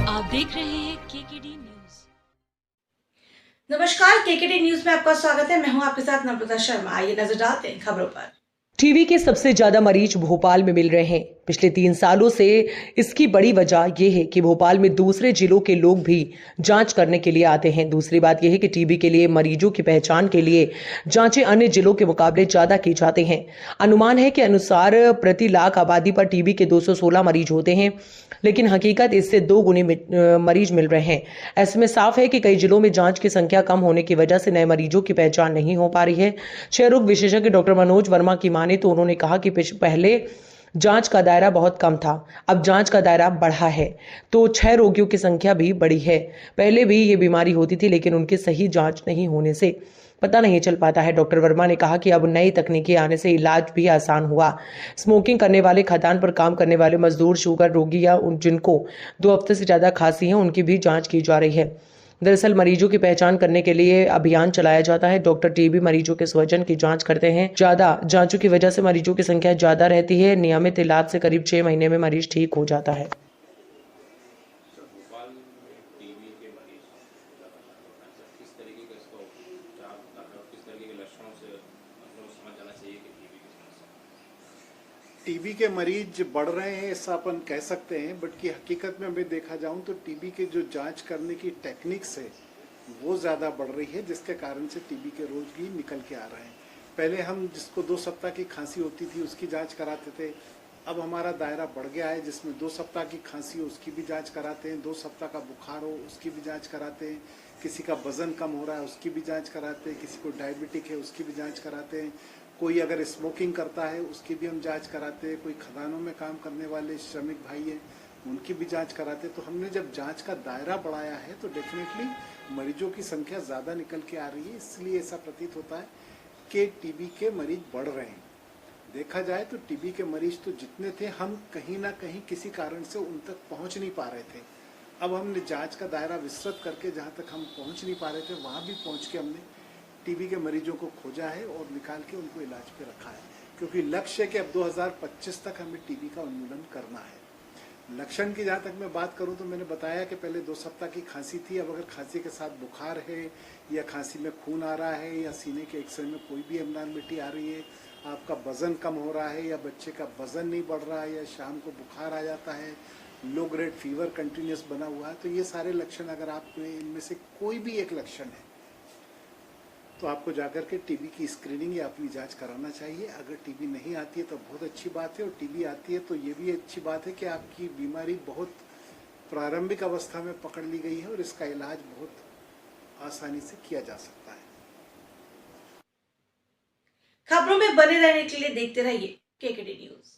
आप देख रहे हैं केकेडी न्यूज। नमस्कार, केकेडी न्यूज में आपका स्वागत है। मैं हूं आपके साथ नम्रता शर्मा। आइए नजर डालते हैं खबरों पर। टीबी के सबसे ज्यादा मरीज भोपाल में मिल रहे हैं। पिछले 3 सालों से इसकी बड़ी वजह यह है कि भोपाल में दूसरे जिलों के लोग भी जांच करने के लिए आते हैं। दूसरी बात यह है कि टीबी के लिए मरीजों की पहचान के लिए जांचें अन्य जिलों के मुकाबले ज्यादा की जाती हैं। अनुमान है कि अनुसार प्रति लाख आबादी पर टीबी के 216 मरीज होते हैं, लेकिन हकीकत इससे 2 गुने मरीज मिल रहे हैं। ऐसे में साफ है कि कई जिलों में जांच की संख्या कम होने की वजह से नए मरीजों की पहचान नहीं हो पा रही है। क्षय रोग विशेषज्ञ डॉक्टर मनोज वर्मा की माने तो उन्होंने कहा कि पहले जांच का दायरा बहुत कम था, अब जांच का दायरा बढ़ा है तो क्षय रोगियों की संख्या भी बढ़ी है। पहले भी ये बीमारी होती थी, लेकिन उनकी सही जांच नहीं होने से पता नहीं चल पाता है। डॉक्टर वर्मा ने कहा कि अब नई तकनीकी आने से इलाज भी आसान हुआ। स्मोकिंग करने वाले, खदान पर काम करने वाले मजदूर, शुगर रोगी या जिनको 2 हफ्ते से ज्यादा खांसी है, उनकी भी जांच की जा रही है। दरअसल मरीजों की पहचान करने के लिए अभियान चलाया जाता है। डॉक्टर टीबी मरीजों के स्वजन की जांच करते हैं। ज्यादा जांचों की वजह से मरीजों की संख्या ज्यादा रहती है। नियमित इलाज से करीब 6 महीने में मरीज ठीक हो जाता है। टीबी के मरीज बढ़ रहे हैं ऐसा अपन कह सकते हैं, बट की हकीकत में मैं देखा जाऊं तो टीबी के जो जांच करने की टेक्निक्स है वो ज़्यादा बढ़ रही है, जिसके कारण से टीबी के रोगी निकल के आ रहे हैं। पहले हम जिसको 2 सप्ताह की खांसी होती थी उसकी जांच कराते थे, अब हमारा दायरा बढ़ गया है जिसमें 2 सप्ताह की खांसी हो उसकी भी जांच कराते हैं, 2 सप्ताह का बुखार हो उसकी भी जांच कराते हैं, किसी का वजन कम हो रहा है उसकी भी जांच कराते हैं, किसी को डायबिटिक है उसकी भी जांच कराते हैं, कोई अगर स्मोकिंग करता है उसकी भी हम जांच कराते हैं, कोई खदानों में काम करने वाले श्रमिक भाई हैं उनकी भी जांच कराते हैं। तो हमने जब जांच का दायरा बढ़ाया है तो डेफिनेटली मरीजों की संख्या ज़्यादा निकल के आ रही है, इसलिए ऐसा प्रतीत होता है कि टीबी के मरीज बढ़ रहे हैं। देखा जाए तो टीबी के मरीज तो जितने थे, हम कहीं ना कहीं किसी कारण से उन तक पहुंच नहीं पा रहे थे। अब हमने जांच का दायरा विस्तृत करके जहां तक हम पहुंच नहीं पा रहे थे वहां भी पहुंच के हमने टीबी के मरीजों को खोजा है और निकाल के उनको इलाज पे रखा है, क्योंकि लक्ष्य है कि अब 2025 तक हमें टीबी का उन्मूलन करना है। लक्षण की जहाँ तक मैं बात करूँ तो मैंने बताया कि पहले 2 सप्ताह की खांसी थी, अब अगर खांसी के साथ बुखार है या खांसी में खून आ रहा है या सीने के एक्सरे में कोई भी एबनॉर्मलिटी आ रही है, आपका वजन कम हो रहा है या बच्चे का वजन नहीं बढ़ रहा है या शाम को बुखार आ जाता है, लो ग्रेड फीवर कंटिन्यूस बना हुआ है, तो ये सारे लक्षण अगर आप में इनमें से कोई भी एक लक्षण है तो आपको जाकर के टीबी की स्क्रीनिंग या अपनी जांच कराना चाहिए। अगर टीबी नहीं आती है तो बहुत अच्छी बात है, और टीबी आती है तो ये भी अच्छी बात है कि आपकी बीमारी बहुत प्रारंभिक अवस्था में पकड़ ली गई है और इसका इलाज बहुत आसानी से किया जा सकता है। खबरों में बने रहने के लिए देखते रहिए केकेडी न्यूज।